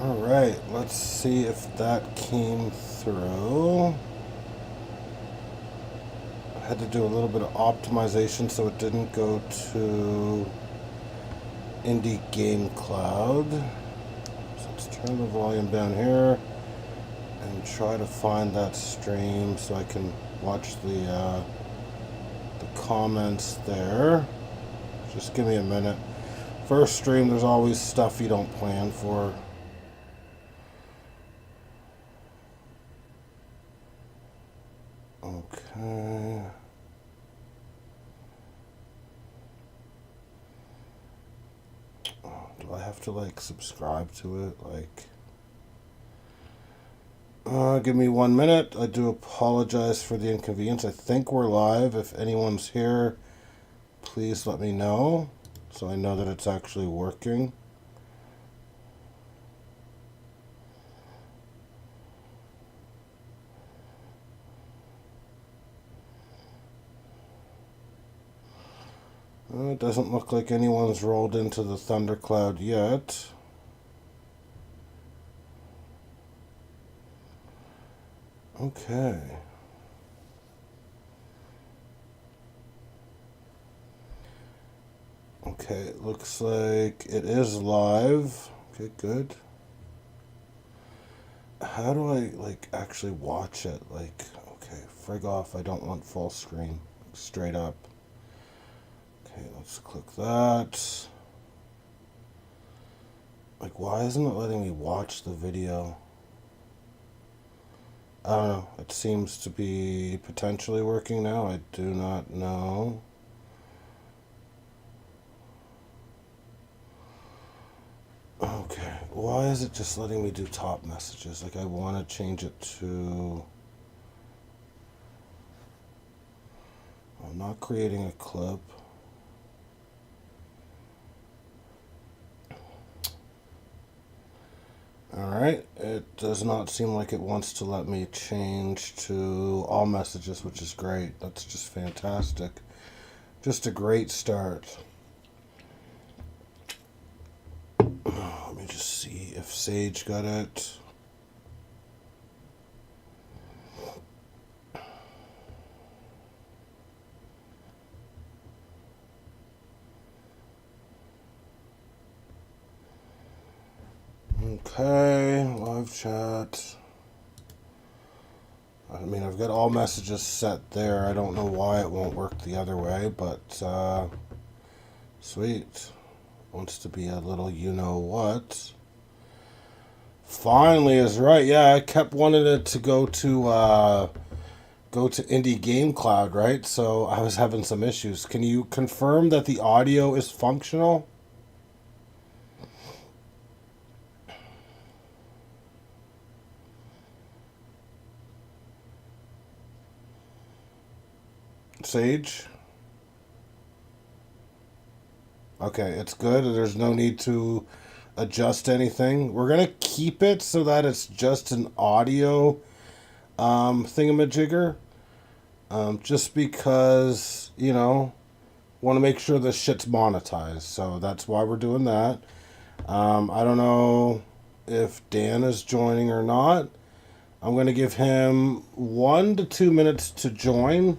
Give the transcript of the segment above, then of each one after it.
Alright, let's see if that came through. I had to do a little bit of optimization so it didn't go to Indie Game Cloud. So let's turn the volume down here and try to find that stream so I can watch the comments there. Just give me a minute. First stream, there's always stuff you don't plan for. Okay. Oh, do I have to like subscribe to it? Give me 1 minute. I do apologize for the inconvenience. I think we're live. If anyone's here, please let me know so I know that it's actually working. It doesn't look like anyone's rolled into the thundercloud yet. Okay. Okay, it looks like it is live. Okay, good. How do I, like, actually watch it? Like, okay, frig off. I don't want full screen. Straight up. Okay, let's click that. Like, why isn't it letting me watch the video? I don't know. It seems to be potentially working now. I do not know. Okay, why is it just letting me do top messages? Like, I want to change it to... I'm not creating a clip. Alright, it does not seem like it wants to let me change to all messages, which is great. That's just fantastic. Just a great start. Let me just see if Sage got it. Okay, live chat. I mean, I've got all messages set there. I don't know why it won't work the other way, but sweet. Wants to be a little you-know-what. Finally is right. Yeah, I kept wanting it to go to Indie Game Cloud, right? So I was having some issues. Can you confirm that the audio is functional? Sage? Okay, it's good. There's no need to adjust anything. We're going to keep it so that it's just an audio thingamajigger. Just because, you know, want to make sure this shit's monetized. So that's why we're doing that. I don't know if Dan is joining or not. I'm going to give him 1 to 2 minutes to join.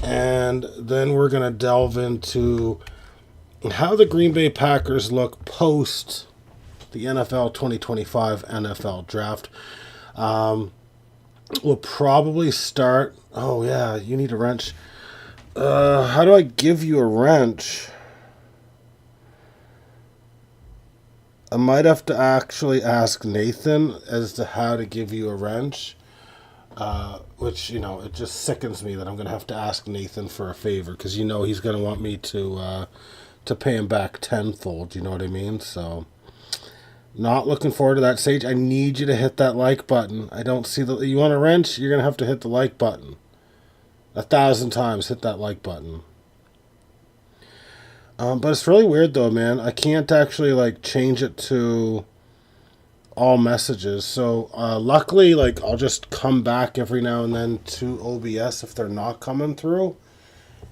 And then we're going to delve into how the Green Bay Packers look post the NFL 2025 NFL draft. We'll probably start... Oh, yeah, you need a wrench. How do I give you a wrench? I might have to actually ask Nathan as to how to give you a wrench. Which, you know, it just sickens me that I'm going to have to ask Nathan for a favor. Because, you know, he's going to want me to pay him back tenfold. You know what I mean? So... Not looking forward to that, Sage. I need you to hit that like button. I don't see the... You want a wrench? You're going to have to hit the like button. 1,000 times hit that like button. But it's really weird, though, man. I can't actually, like, change it to all messages. So, luckily, like, I'll just come back every now and then to OBS if they're not coming through.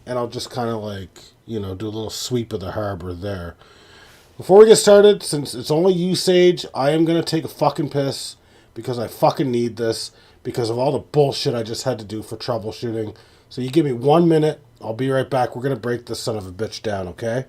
And I'll just kind of, like, you know, do a little sweep of the harbor there. Before we get started, since it's only you, Sage, I am going to take a fucking piss because I fucking need this because of all the bullshit I just had to do for troubleshooting. So you give me 1 minute. I'll be right back. We're going to break this son of a bitch down, okay?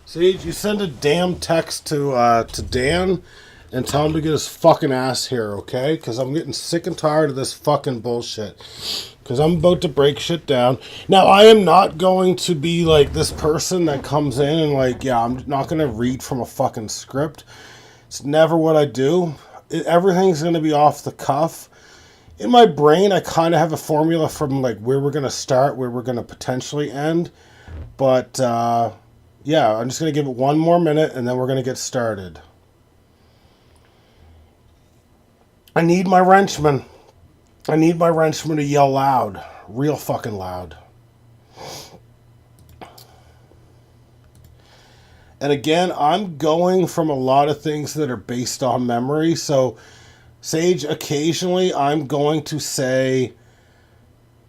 Sage, you send a damn text to Dan and tell him to get his fucking ass here, okay? Because I'm getting sick and tired of this fucking bullshit. Because I'm about to break shit down. Now, I am not going to be like this person that comes in and like, yeah, I'm not going to read from a fucking script. It's never what I do. Everything's going to be off the cuff. In my brain, I kind of have a formula from like where we're going to start, where we're going to potentially end. But, yeah, I'm just going to give it 1 more minute and then we're going to get started. I need my wrenchman. I need my wrenchman to yell loud. Real fucking loud. And again, I'm going from a lot of things that are based on memory. So, Sage, occasionally I'm going to say,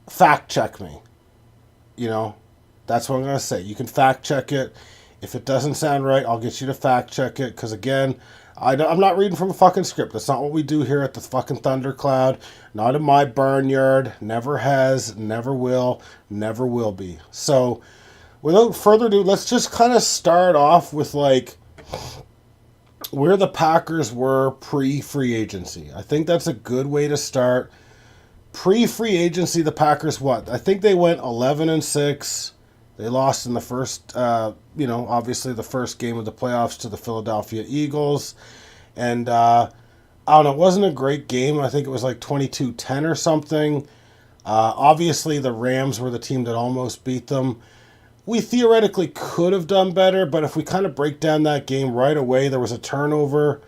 fact check me. You know, that's what I'm going to say. You can fact check it. If it doesn't sound right, I'll get you to fact check it. Because again, I'm not reading from a fucking script. That's not what we do here at the fucking Thundercloud. Not in my barnyard. Never has, never will, never will be. So, without further ado, let's just kind of start off with like where the Packers were pre-free agency. I think that's a good way to start. Pre-free agency, the Packers, what? I think they went 11-6. They lost in the first, obviously the first game of the playoffs to the Philadelphia Eagles. And, I don't know, it wasn't a great game. I think it was like 22-10 or something. Obviously, the Rams were the team that almost beat them. We theoretically could have done better, but if we kind of break down that game right away, there was a turnover,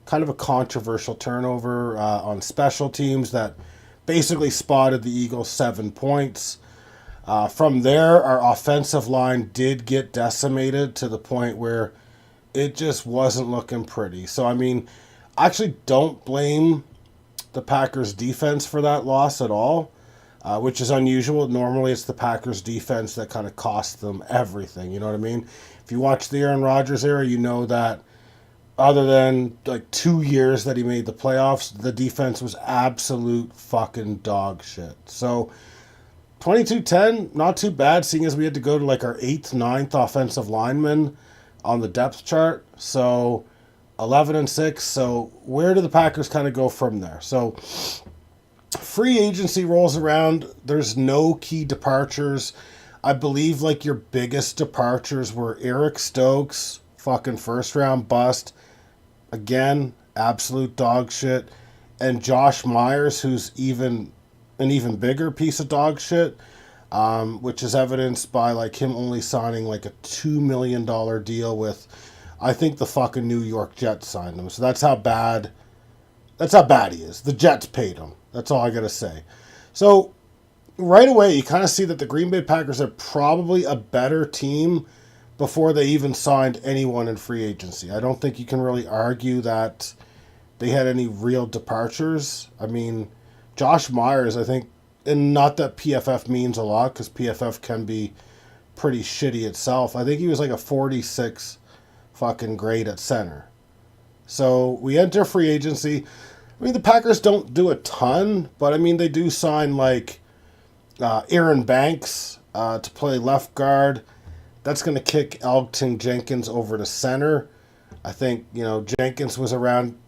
kind of a controversial turnover on special teams that basically spotted the Eagles 7 points. From there, our offensive line did get decimated to the point where it just wasn't looking pretty. So, I mean, I actually don't blame the Packers defense for that loss at all, which is unusual. Normally, it's the Packers defense that kind of costs them everything. You know what I mean? If you watch the Aaron Rodgers era, you know that other than like 2 years that he made the playoffs, the defense was absolute fucking dog shit. So, 22-10, not too bad, seeing as we had to go to like our 8th, 9th offensive lineman on the depth chart. So 11-6. So where do the Packers kind of go from there? So free agency rolls around. There's no key departures. I believe like your biggest departures were Eric Stokes, fucking first round bust. Again, absolute dog shit. And Josh Myers, who's an even bigger piece of dog shit, which is evidenced by like him only signing like a $2 million deal with, I think the fucking New York Jets signed him. So that's how bad he is. The Jets paid him. That's all I gotta say. So right away, you kind of see that the Green Bay Packers are probably a better team before they even signed anyone in free agency. I don't think you can really argue that they had any real departures. I mean, Josh Myers, I think, and not that PFF means a lot because PFF can be pretty shitty itself. I think he was like a 46 fucking grade at center. So we enter free agency. I mean, the Packers don't do a ton, but I mean, they do sign like Aaron Banks, to play left guard. That's going to kick Elgton Jenkins over to center. I think, Jenkins was around,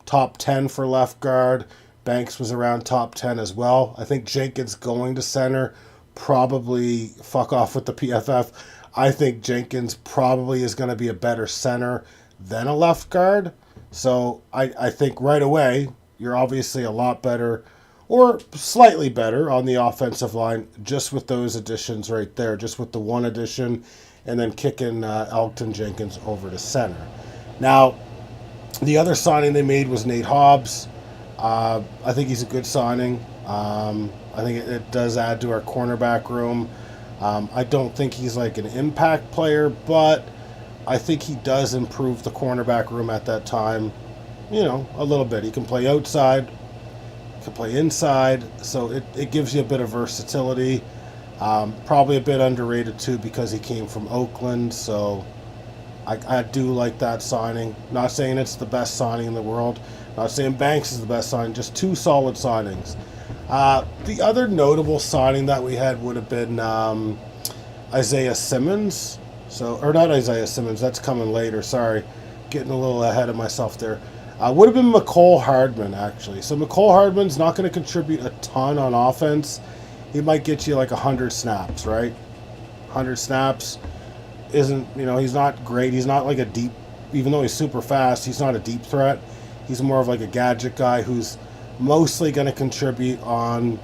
top 10 for left guard. Banks was around top 10 as well. I think Jenkins going to center, probably fuck off with the PFF. I think Jenkins probably is going to be a better center than a left guard. So I think right away, you're obviously a lot better or slightly better on the offensive line just with those additions right there, just with the one addition and then kicking Elgton Jenkins over to center. Now, the other signing they made was Nate Hobbs. I think he's a good signing. I think it does add to our cornerback room. I don't think he's like an impact player, but I think he does improve the cornerback room at that time, a little bit. He can play outside, he can play inside, so it gives you a bit of versatility. Probably a bit underrated too because he came from Oakland, so I do like that signing. Not saying it's the best signing in the world. Not saying Banks is the best signing. Just two solid signings. The other notable signing that we had would have been Isaiah Simmons. Or not Isaiah Simmons. That's coming later. Sorry, getting a little ahead of myself there. Would have been McCole Hardman actually. So McCole Hardman's not going to contribute a ton on offense. He might get you like 100 snaps, right? 100 snaps isn't, he's not great. He's not like a deep, even though he's super fast, he's not a deep threat. He's more of like a gadget guy who's mostly going to contribute on,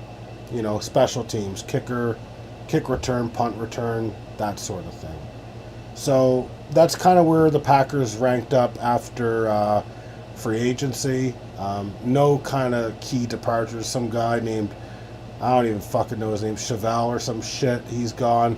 special teams, kick return, punt return, that sort of thing. So that's kind of where the Packers ranked up after free agency. No kind of key departures. Some guy named, I don't even fucking know his name, Chevelle or some shit. He's gone.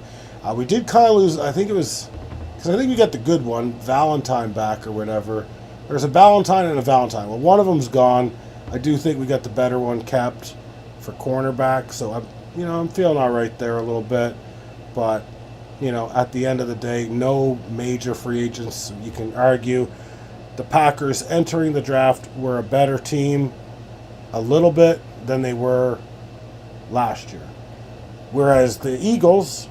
We did kind of lose, I think it was, because I think we got the good one, Valentine back or whatever. There's a Valentine and a Valentine. Well, one of them's gone. I do think we got the better one kept for cornerback. So I'm feeling all right there a little bit. But, at the end of the day, no major free agents. You can argue the Packers entering the draft were a better team a little bit than they were last year. Whereas the Eagles,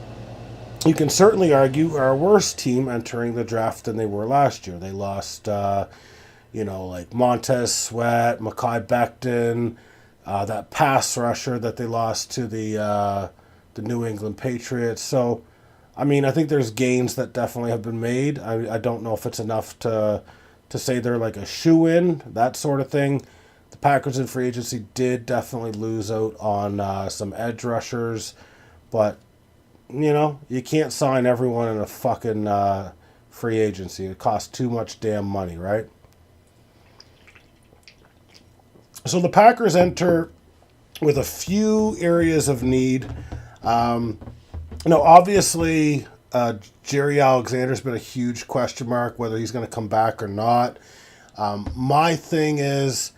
you can certainly argue, are a worse team entering the draft than they were last year. They lost, like Montez Sweat, Mekhi Becton, that pass rusher that they lost to the New England Patriots. So, I think there's gains that definitely have been made. I don't know if it's enough to say they're like a shoe-in, that sort of thing. The Packers in free agency did definitely lose out on some edge rushers, but you can't sign everyone in a fucking free agency. It costs too much damn money, right? So the Packers enter with a few areas of need. Obviously, Jerry Alexander's been a huge question mark, whether he's going to come back or not. My thing is,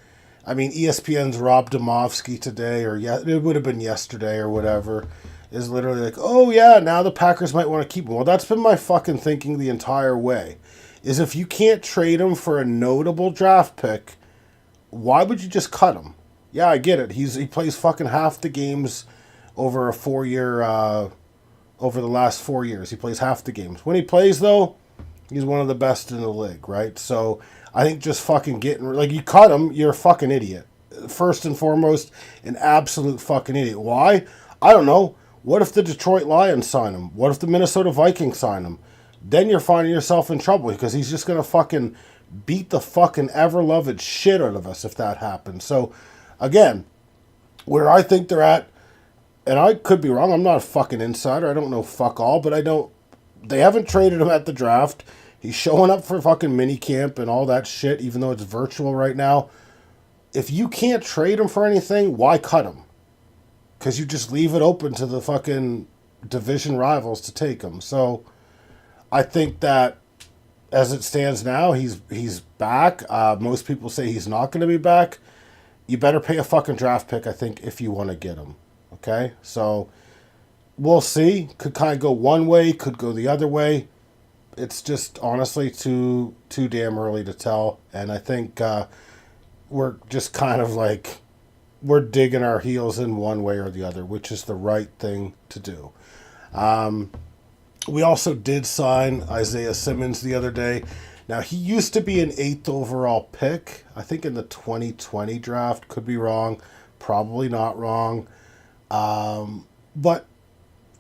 ESPN's Rob Domofsky today, or it would have been yesterday or whatever, is literally like, oh yeah, now the Packers might want to keep him. Well, that's been my fucking thinking the entire way. Is if you can't trade him for a notable draft pick, why would you just cut him? Yeah, I get it. He plays fucking half the games over a 4-year, over the last 4 years. He plays half the games. When he plays, though, he's one of the best in the league, right? So I think just fucking you cut him, you're a fucking idiot. First and foremost, an absolute fucking idiot. Why? I don't know. What if the Detroit Lions sign him? What if the Minnesota Vikings sign him? Then you're finding yourself in trouble because he's just going to fucking beat the fucking ever-loved shit out of us if that happens. So, again, where I think they're at, and I could be wrong, I'm not a fucking insider, I don't know fuck all, but they haven't traded him at the draft. He's showing up for fucking minicamp and all that shit, even though it's virtual right now. If you can't trade him for anything, why cut him? Because you just leave it open to the fucking division rivals to take him. So I think that as it stands now, he's back. Most people say he's not going to be back. You better pay a fucking draft pick, I think, if you want to get him. Okay? So we'll see. Could kind of go one way, could go the other way. It's just honestly too damn early to tell. And I think we're just kind of like, we're digging our heels in one way or the other, which is the right thing to do. We also did sign Isaiah Simmons the other day. Now, he used to be an 8th overall pick, I think in the 2020 draft. Could be wrong. Probably not wrong. But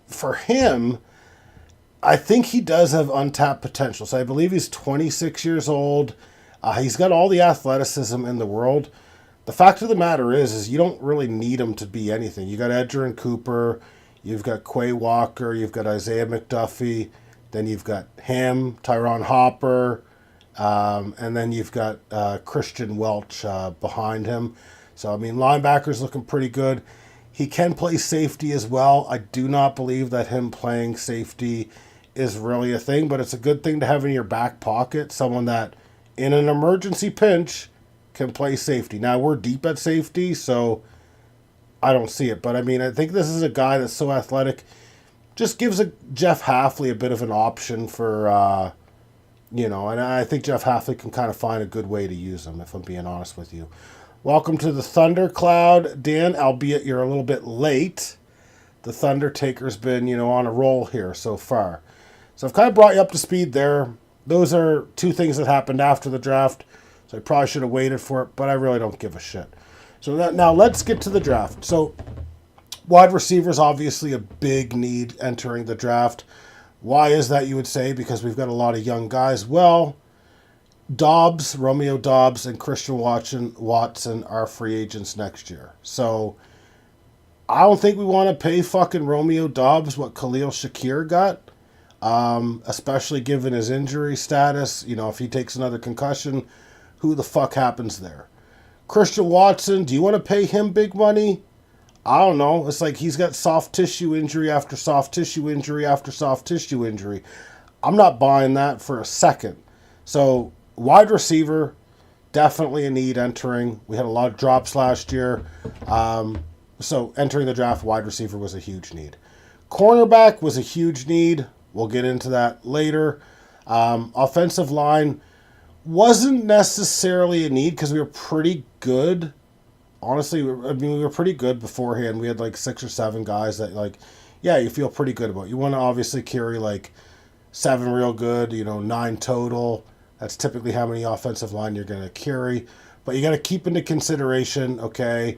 for him, I think he does have untapped potential. So I believe he's 26 years old. He's got all the athleticism in the world. The fact of the matter is you don't really need him to be anything. You got Edgerrin Cooper, you've got Quay Walker, you've got Isaiah McDuffie, then you've got him, Tyron Hopper, and then you've got Christian Welch behind him. So, I mean, linebacker's looking pretty good. He can play safety as well. I do not believe that him playing safety is really a thing, but it's a good thing to have in your back pocket, someone that, in an emergency pinch, can play safety. Now, we're deep at safety, so I don't see it. But, I mean, I think this is a guy that's so athletic. Just gives Jeff Hafley a bit of an option for, and I think Jeff Hafley can kind of find a good way to use him, if I'm being honest with you. Welcome to the Thundercloud, Dan, albeit you're a little bit late. The Thundertaker's been, on a roll here so far. So I've kind of brought you up to speed there. Those are two things that happened after the draft. So I probably should have waited for it, but I really don't give a shit. So now let's get to the draft. So wide receiver is obviously a big need entering the draft. Why is that, you would say? Because we've got a lot of young guys. Well, Romeo Doubs, and Christian Watson are free agents next year. So I don't think we want to pay fucking Romeo Doubs what Khalil Shakir got, especially given his injury status. If he takes another concussion, who the fuck happens there? Christian Watson, do you want to pay him big money? I don't know. It's like he's got soft tissue injury after soft tissue injury after soft tissue injury. I'm not buying that for a second. So, wide receiver, definitely a need entering. We had a lot of drops last year. So, entering the draft, wide receiver was a huge need. Cornerback was a huge need. We'll get into that later. Offensive line wasn't necessarily a need because we were pretty good. Honestly, we were pretty good beforehand. We had like 6 or 7 guys that you feel pretty good about. You want to obviously carry 7 real good, 9 total. That's typically how many offensive line you're going to carry. But you got to keep into consideration, okay,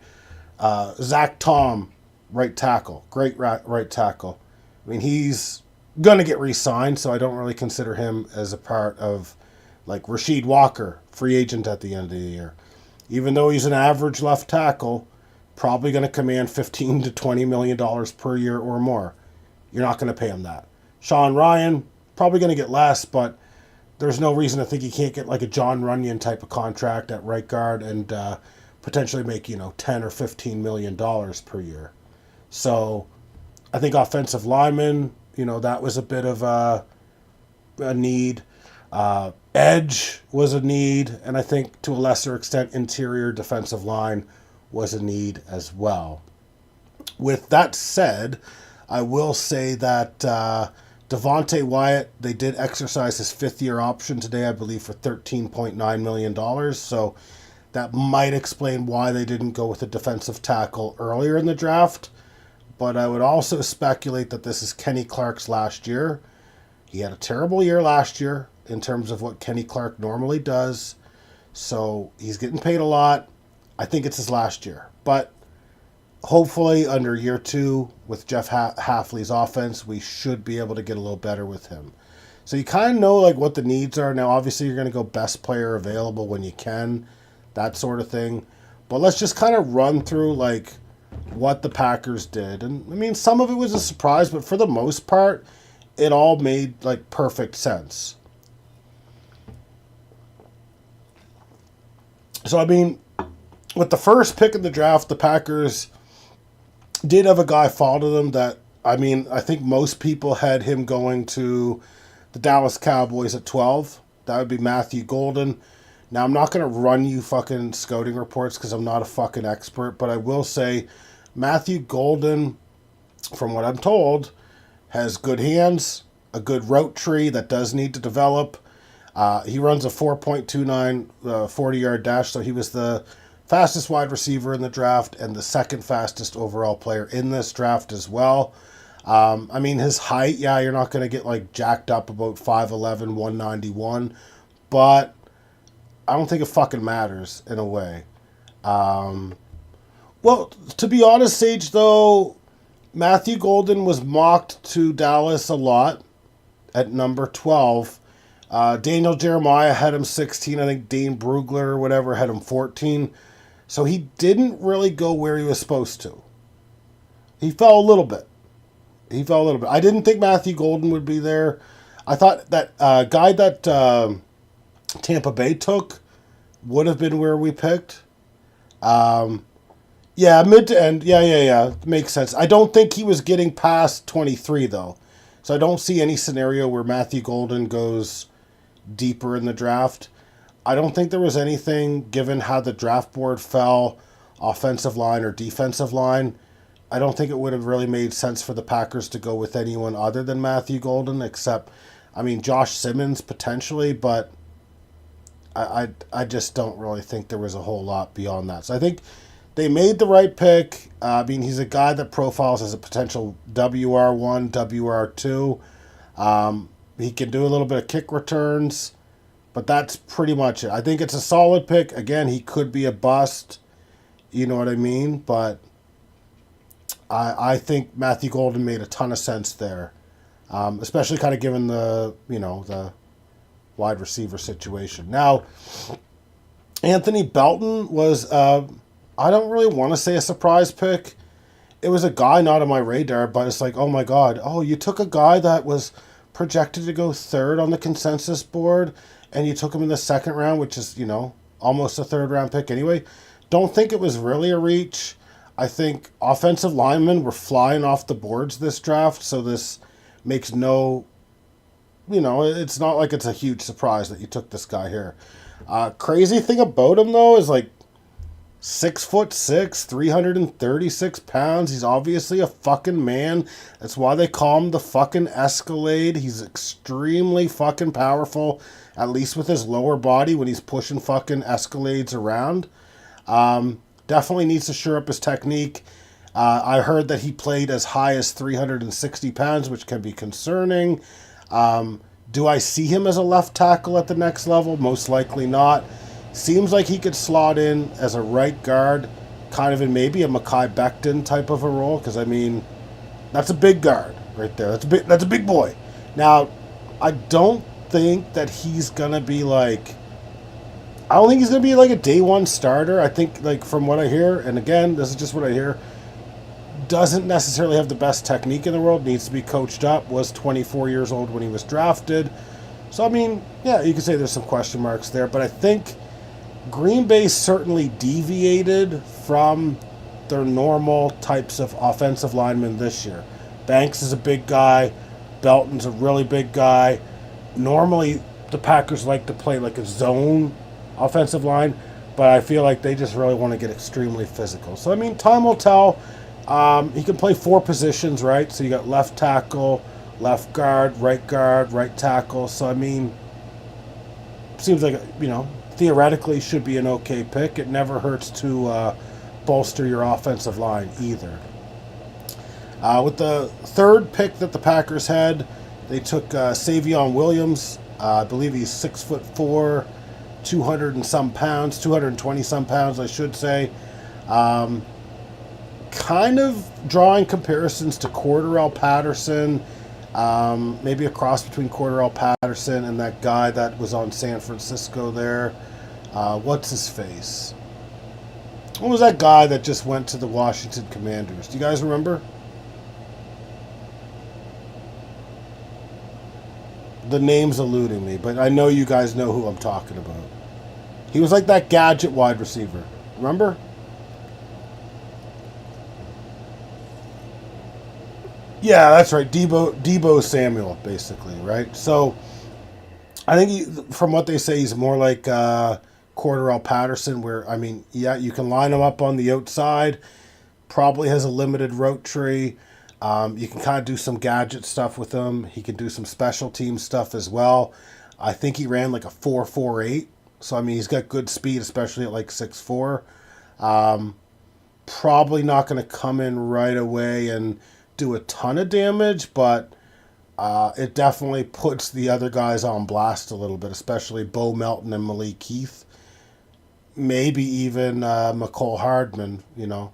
Zach Tom, right tackle, great right tackle. I mean, he's going to get re-signed, so I don't really consider him as a part of Rasheed Walker, free agent at the end of the year. Even though he's an average left tackle, probably going to command $15 to $20 million per year or more. You're not going to pay him that. Sean Ryan, probably going to get less, but there's no reason to think he can't get a John Runyon type of contract at right guard and potentially make, $10 or $15 million per year. So I think offensive lineman, that was a bit of a need. Edge was a need, and I think to a lesser extent interior defensive line was a need as well. With that said, I will say that Devontae Wyatt, they did exercise his 5th-year option today, I believe, for $13.9 million, so that might explain why they didn't go with a defensive tackle earlier in the draft, but I would also speculate that this is Kenny Clark's last year. He had a terrible year last year in terms of what Kenny Clark normally does. So he's getting paid a lot. I think it's his last year. But hopefully under year 2 with Jeff Hafley's offense, we should be able to get a little better with him. So you kind of know what the needs are. Now, obviously, you're going to go best player available when you can, that sort of thing. But let's just kind of run through what the Packers did. And I mean, some of it was a surprise, but for the most part, it all made perfect sense. So, I mean, with the first pick in the draft, the Packers did have a guy fall to them that, I mean, I think most people had him going to the Dallas Cowboys at 12. That would be Matthew Golden. Now, I'm not going to run you fucking scouting reports because I'm not a fucking expert, but I will say Matthew Golden, from what I'm told, has good hands, a good route tree that does need to develop. He runs a 4.29 40-yard dash, so he was the fastest wide receiver in the draft and the second fastest overall player in this draft as well. I mean, his height, yeah, you're not going to get like jacked up about 5'11", 191, but I don't think it fucking matters in a way. Um, well, to be honest, Sage, though, Matthew Golden was mocked to Dallas a lot at number 12. Daniel Jeremiah had him 16. I think Dane Brugler or whatever had him 14. So he didn't really go where he was supposed to. He fell a little bit. I didn't think Matthew Golden would be there. I thought that guy that Tampa Bay took would have been where we picked. Yeah, mid to end. Yeah. Makes sense. I don't think he was getting past 23, though. So I don't see any scenario where Matthew Golden goes deeper in the draft. I don't think there was anything, given how the draft board fell, offensive line or defensive line. I don't think it would have really made sense for the Packers to go with anyone other than Matthew Golden, except, I mean, Josh Simmons potentially, but I just don't really think there was a whole lot beyond that. So I think they made the right pick. I mean, he's a guy that profiles as a potential WR1, WR2. He can do a little bit of kick returns, but that's pretty much it. I think it's a solid pick. Again, he could be a bust. You know what I mean? But I think Matthew Golden made a ton of sense there, especially kind of given the wide receiver situation. Now, Anthony Belton was, I don't really want to say a surprise pick. It was a guy not on my radar, but it's like, oh my God. Oh, you took a guy that was projected to go third on the consensus board, and you took him in the second round, which is, almost a third round pick anyway. Don't think it was really a reach. I think offensive linemen were flying off the boards this draft, so this makes no, it's not like it's a huge surprise that you took this guy here. Crazy thing about him, though, is like 6'6", 336 pounds. He's obviously a fucking man. That's why they call him the fucking Escalade. He's extremely fucking powerful, at least with his lower body when he's pushing fucking Escalades around. Definitely needs to shore up his technique. I heard that he played as high as 360 pounds, which can be concerning. Do I see him as a left tackle at the next level? Most likely not. Seems like he could slot in as a right guard, kind of in maybe a Mekhi Becton type of a role, because, I mean, that's a big guard right there. That's a big boy. Now, I don't think that he's going to be like... I don't think he's going to be like a day one starter. I think, like, from what I hear, and again, this is just what I hear, doesn't necessarily have the best technique in the world, needs to be coached up, was 24 years old when he was drafted. So, I mean, yeah, you could say there's some question marks there, but I think Green Bay certainly deviated from their normal types of offensive linemen this year. Banks is a big guy. Belton's a really big guy. Normally, the Packers like to play like a zone offensive line, but I feel like they just really want to get extremely physical. So, I mean, time will tell. He can play four positions, right? So you got left tackle, left guard, right tackle. So, I mean, seems like, theoretically should be an okay pick. It never hurts to bolster your offensive line either. With the third pick that the Packers had, they took Savion Williams. I believe he's 6'4", 200 and some pounds, 220 some pounds, I should say. Kind of drawing comparisons to Cordarrelle Patterson, maybe a cross between Cordarrelle Patterson and that guy that was on San Francisco there. What's his face? What was that guy that just went to the Washington Commanders? Do you guys remember? The name's eluding me, but I know you guys know who I'm talking about. He was like that gadget wide receiver. Remember? Yeah, that's right. Debo Samuel, basically, right? So, I think from what they say, he's more like Cordarrelle Patterson, where, I mean, yeah, you can line him up on the outside. Probably has a limited route tree. You can kind of do some gadget stuff with him. He can do some special team stuff as well. I think he ran like a 4.48. So, I mean, he's got good speed, especially at like 6'4". Probably not going to come in right away and do a ton of damage, but it definitely puts the other guys on blast a little bit, especially Bo Melton and Malik Heath. Maybe even McCole Hardman, you know.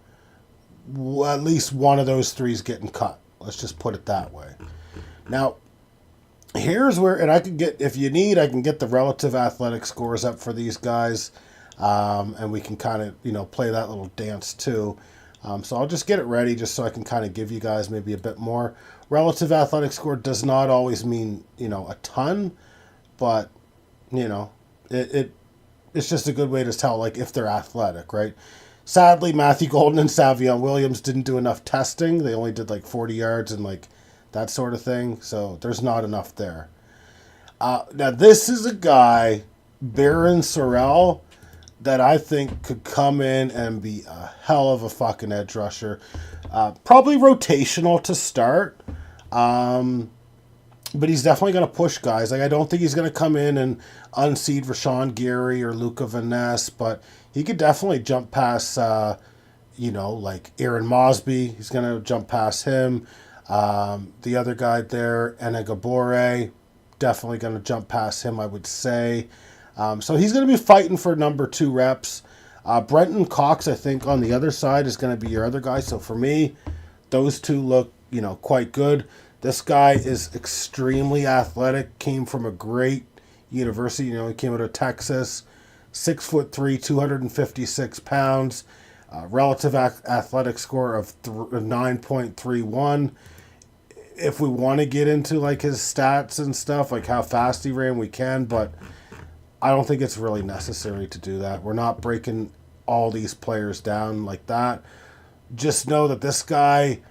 At least one of those three is getting cut. Let's just put it that way. Now, here's where, and I can get, if you need, I can get the relative athletic scores up for these guys, and we can kind of, you know, play that little dance too. So I'll just get it ready just so I can kind of give you guys maybe a bit more. Relative athletic score does not always mean, you know, a ton, but, you know, it's just a good way to tell, like, if they're athletic, right? Sadly, Matthew Golden and Savion Williams didn't do enough testing. They only did, like, 40 yards and, like, that sort of thing. So there's not enough there. Now, this is a guy, Baron Sorrell, that I think could come in and be a hell of a fucking edge rusher. Probably rotational to start. But he's definitely going to push guys. Like, I don't think he's going to come in and unseat Rashawn Gary or Luca Van Ness, but he could definitely jump past, you know, like Aaron Mosby. He's going to jump past him. The other guy there, Enegabore, definitely going to jump past him, I would say. So he's going to be fighting for number 2 reps. Brenton Cox, I think, on the other side is going to be your other guy. So for me, those two look, you know, quite good. This guy is extremely athletic, came from a great university. You know, he came out of Texas, 6'3", 256 pounds, relative athletic score of 9.31. If we want to get into, like, his stats and stuff, like how fast he ran, we can, but I don't think it's really necessary to do that. We're not breaking all these players down like that. Just know that this guy,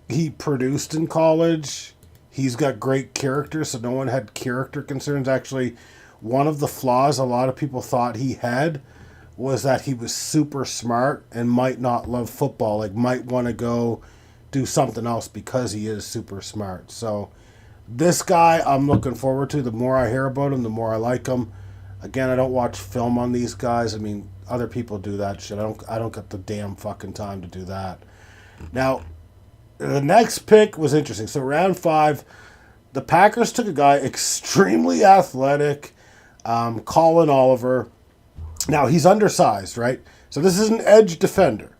he produced in college. He's got great character, so no one had character concerns. Actually, one of the flaws a lot of people thought he had was that he was super smart and might not love football. Like, might want to go do something else because he is super smart. So this guy I'm looking forward to. The more I hear about him, the more I like him. Again, I don't watch film on these guys. I mean, other people do that shit. I don't get the damn fucking time to do that. Now, the next pick was interesting. So round 5, the Packers took a guy extremely athletic, Colin Oliver. Now, he's undersized, right? So this is an edge defender.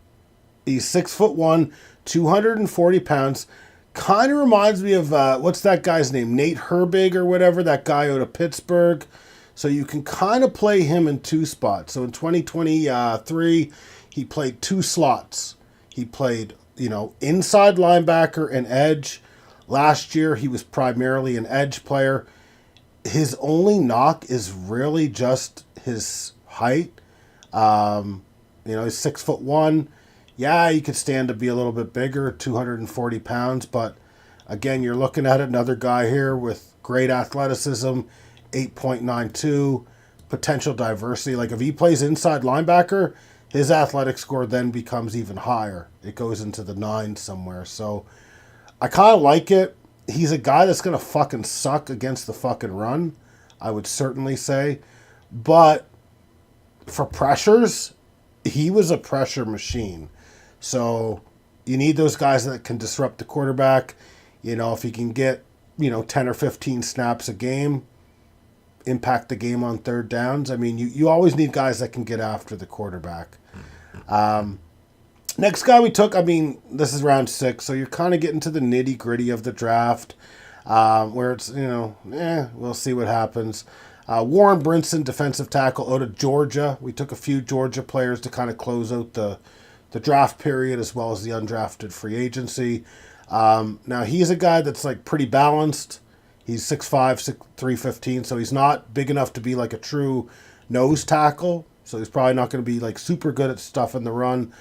He's 6'1", 240 pounds. Kind of reminds me of, what's that guy's name? Nate Herbig or whatever, that guy out of Pittsburgh. So you can kind of play him in 2 spots. So in 2023, he played 2 slots. He played, you know, inside linebacker and edge. Last year, he was primarily an edge player. His only knock is really just his height. You know, he's 6'1". Yeah, he could stand to be a little bit bigger, 240 pounds. But again, you're looking at another guy here with great athleticism, 8.92, potential diversity. Like, if he plays inside linebacker, his athletic score then becomes even higher. It goes into the 9s somewhere. So I kind of like it. He's a guy that's going to fucking suck against the fucking run, I would certainly say. But for pressures, he was a pressure machine. So you need those guys that can disrupt the quarterback. You know, if he can get, you know, 10 or 15 snaps a game, impact the game on 3rd downs. I mean, you always need guys that can get after the quarterback. Next guy we took, I mean, this is round 6, so you're kind of getting to the nitty-gritty of the draft, where it's, you know, we'll see what happens. Warren Brinson, defensive tackle out of Georgia. We took a few Georgia players to kind of close out the draft period as well as the undrafted free agency. Now, he's a guy that's, like, pretty balanced. He's 6'5", 315, so he's not big enough to be like a true nose tackle. So he's probably not going to be like super good at stuff in the run.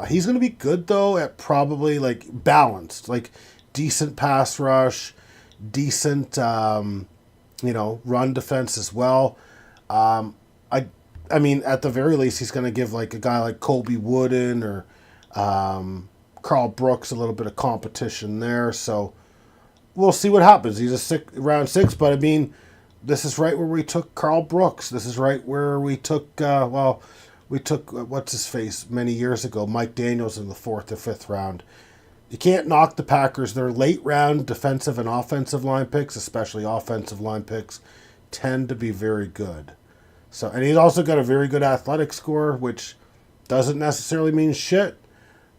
He's going to be good, though, at probably like balanced, like decent pass rush, decent, you know, run defense as well. I mean, at the very least, he's going to give like a guy like Colby Wooden or Carl Brooks a little bit of competition there. So we'll see what happens. He's a round 6, but I mean, this is right where we took Carl Brooks. This is right where we took, what's his face many years ago, Mike Daniels in the 4th or 5th round. You can't knock the Packers. Their late round defensive and offensive line picks, especially offensive line picks, tend to be very good. So, and he's also got a very good athletic score, which doesn't necessarily mean shit,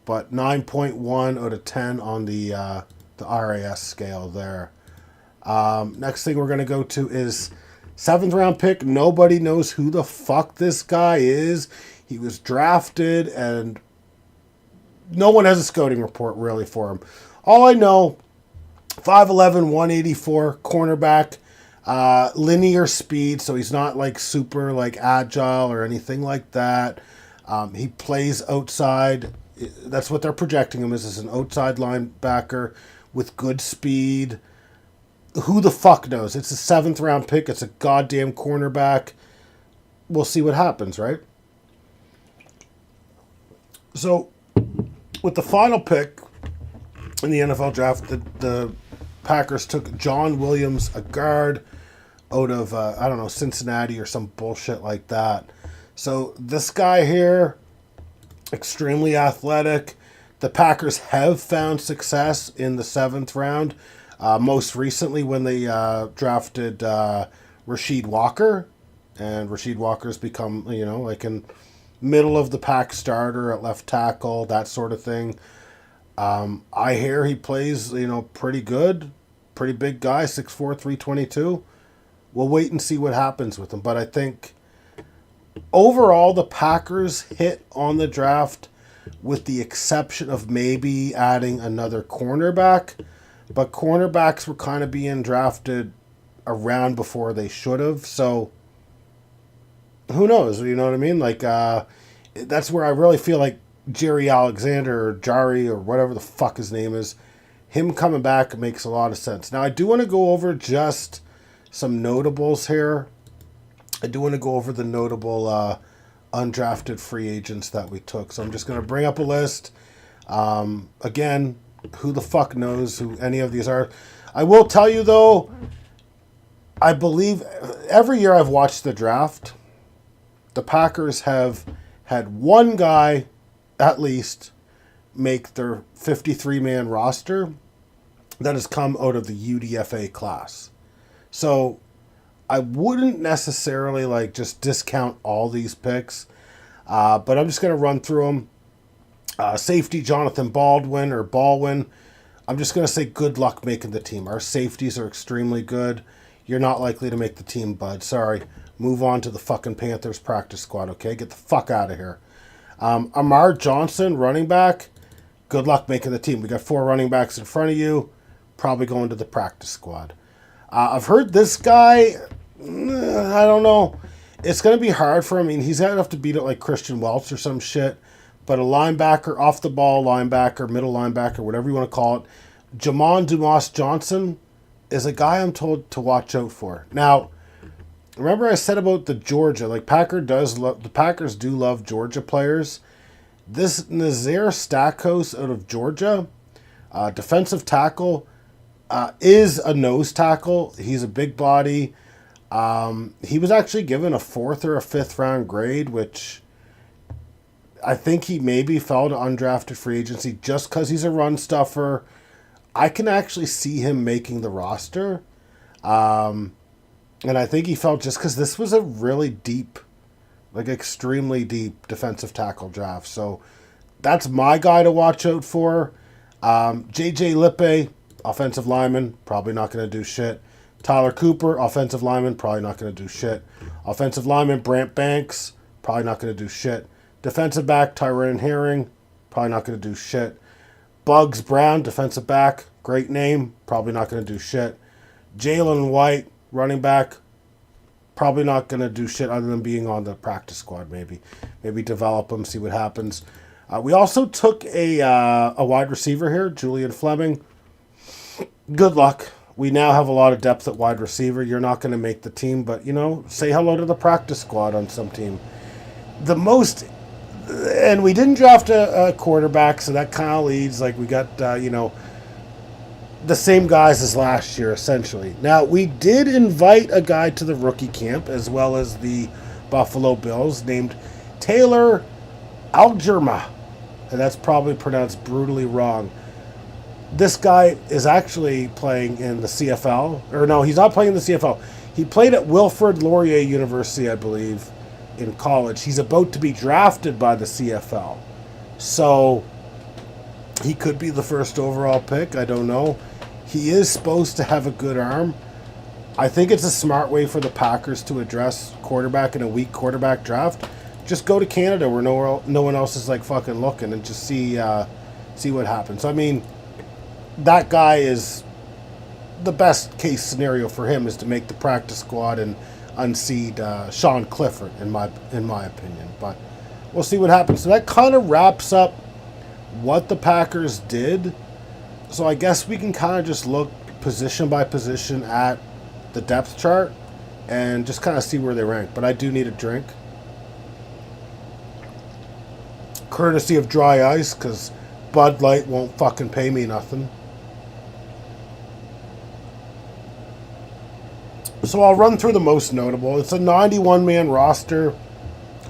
but 9.1 out of 10 on the RAS scale there. Next thing we're going to go to is 7th round pick. Nobody knows who the fuck this guy is. He was drafted and no one has a scouting report really for him. All I know, 5'11", 184, cornerback, linear speed, so he's not like super like agile or anything like that. He plays outside. That's what they're projecting him as an outside linebacker with good speed. Who the fuck knows? It's a 7th round pick. It's a goddamn cornerback. We'll see what happens, right? So, with the final pick in the NFL draft, the Packers took John Williams, a guard out of, Cincinnati or some bullshit like that. So this guy here, extremely athletic. The Packers have found success in the 7th round. Most recently when they drafted Rasheed Walker. And Rasheed Walker's become, like in middle of the pack starter at left tackle, that sort of thing. I hear he plays, pretty good. Pretty big guy, 6'4", 322. We'll wait and see what happens with him. But I think overall the Packers hit on the draft with the exception of maybe adding another cornerback. But cornerbacks were kind of being drafted around before they should have. So who knows? You know what I mean? Like, that's where I really feel like Jerry Alexander or Jari or whatever the fuck his name is, him coming back makes a lot of sense. Now, I do want to go over just some notables here. I do want to go over the notable undrafted free agents that we took. So I'm just going to bring up a list. Again, who the fuck knows who any of these are. I will tell you, though, I believe every year I've watched the draft, the Packers have had one guy at least make their 53-man roster that has come out of the UDFA class. So I wouldn't necessarily just discount all these picks, but I'm just going to run through them. Safety Jonathan Baldwin. I'm just going to say good luck making the team. Our safeties are extremely good. You're not likely to make the team, bud. Sorry. Move on to the fucking Panthers practice squad, okay? Get the fuck out of here. Amar Johnson, running back. Good luck making the team. We got 4 running backs in front of you. Probably going to the practice squad. I've heard this guy, I don't know. It's going to be hard for him. I mean, he's going to have to beat it like Christian Welch or some shit. But a linebacker, off the ball linebacker, middle linebacker, whatever you want to call it, Jamon Dumas Johnson is a guy I'm told to watch out for. Now, remember I said about the Georgia, the Packers do love Georgia players. This Nazir Stackhouse out of Georgia, defensive tackle, is a nose tackle. He's a big body. He was actually given a 4th or a 5th round grade, which I think he maybe fell to undrafted free agency just because he's a run stuffer. I can actually see him making the roster. And I think he fell just because this was a really deep, extremely deep defensive tackle draft. So that's my guy to watch out for. J.J. Lippe, offensive lineman, probably not going to do shit. Tyler Cooper, offensive lineman, probably not going to do shit. Offensive lineman, Brant Banks, probably not going to do shit. Defensive back, Tyrone Herring, probably not going to do shit. Bugs Brown, defensive back, great name, probably not going to do shit. Jalen White, running back, probably not going to do shit other than being on the practice squad maybe. Maybe develop him, see what happens. We also took a wide receiver here, Julian Fleming. Good luck. We now have a lot of depth at wide receiver. You're not going to make the team, but, say hello to the practice squad on some team. And we didn't draft a quarterback, so that kind of leads, we got, the same guys as last year, essentially. Now, we did invite a guy to the rookie camp, as well as the Buffalo Bills, named Taylor Algerma. And that's probably pronounced brutally wrong. this guy is actually playing in the CFL. Or no, he's not playing in the CFL. He played at Wilfrid Laurier University, I believe, in college. He's about to be drafted by the CFL. So he could be the first overall pick. I don't know. He is supposed to have a good arm. I think it's a smart way for the Packers to address quarterback in a weak quarterback draft. Just go to Canada where no one else is like fucking looking and just see what happens. I mean, that guy is the best case scenario for him is to make the practice squad and unseat Sean Clifford in my opinion. But we'll see what happens. So that kind of wraps up what the Packers did. So I guess we can kind of just look position by position at the depth chart and just kind of see where they rank. But I do need a drink. Courtesy of Dry Ice, because Bud Light won't fucking pay me nothing. So I'll run through the most notable. It's a 91-man roster.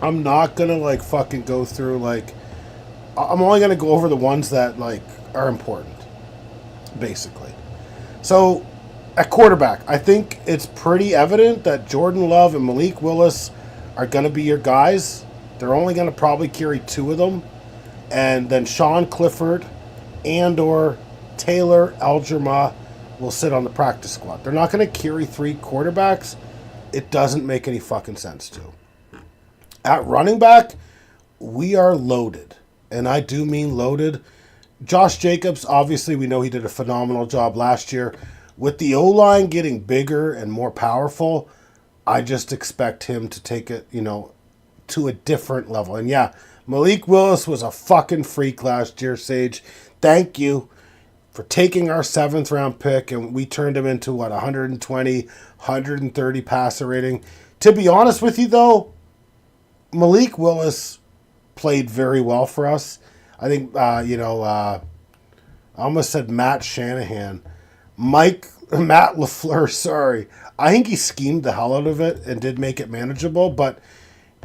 I'm not going to like fucking go through like... I'm only going to go over the ones that like are important, basically. So at quarterback, I think it's pretty evident that Jordan Love and Malik Willis are going to be your guys. They're only going to probably carry two of them. And then Sean Clifford and or Taylor Algerma will sit on the practice squad. They're not going to carry three quarterbacks. It doesn't make any fucking sense to. At running back, we are loaded. And I do mean loaded. Josh Jacobs, obviously, we know he did a phenomenal job last year. With the O-line getting bigger and more powerful, I just expect him to take it, to a different level. And yeah, Malik Willis was a fucking freak last year, Sage. Thank you for taking our 7th round pick, and we turned him into, 120, 130 passer rating. To be honest with you, though, Malik Willis played very well for us. I think, I almost said Matt Shanahan. Matt LaFleur, sorry. I think he schemed the hell out of it and did make it manageable, but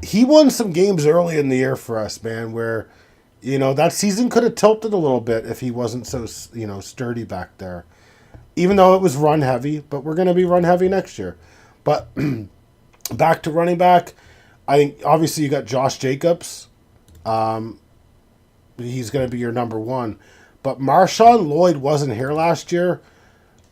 he won some games early in the year for us, man, where, that season could have tilted a little bit if he wasn't so, sturdy back there. Even though it was run heavy, but we're going to be run heavy next year. But back to running back, I think obviously you got Josh Jacobs. He's going to be your number one. But Marshawn Lloyd wasn't here last year.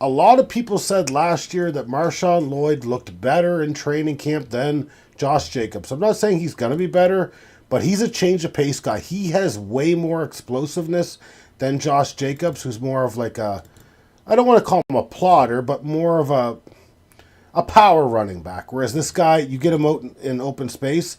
A lot of people said last year that Marshawn Lloyd looked better in training camp than Josh Jacobs. I'm not saying he's going to be better, but he's a change of pace guy. He has way more explosiveness than Josh Jacobs, who's more of like I don't want to call him a plotter, but more of a power running back. Whereas this guy, you get him out in open space,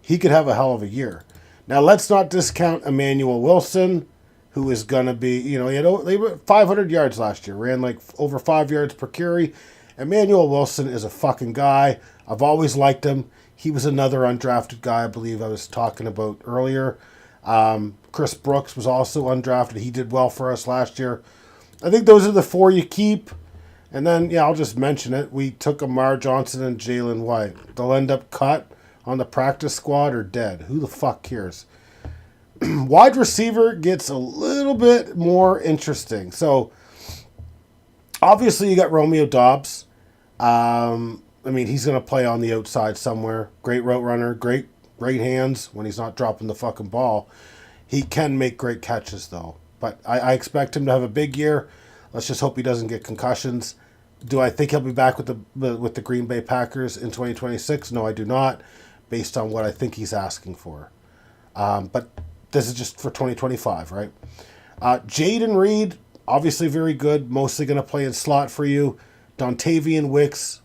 he could have a hell of a year. Now, let's not discount Emmanuel Wilson, who is going to be, he had 500 yards last year, ran like over 5 yards per carry. Emmanuel Wilson is a fucking guy. I've always liked him. He was another undrafted guy, I believe I was talking about earlier. Chris Brooks was also undrafted. He did well for us last year. I think those are the four you keep. And then, I'll just mention it. We took Amar Johnson and Jalen White. They'll end up cut on the practice squad or dead. Who the fuck cares? Wide receiver gets a little bit more interesting. So, obviously, you got Romeo Doubs. He's going to play on the outside somewhere. Great route runner, great hands when he's not dropping the fucking ball. He can make great catches, though. But I expect him to have a big year. Let's just hope he doesn't get concussions. Do I think he'll be back with the Green Bay Packers in 2026? No, I do not, based on what I think he's asking for. But this is just for 2025, right? Jaden Reed, obviously very good, mostly going to play in slot for you. Dontavian Wicks,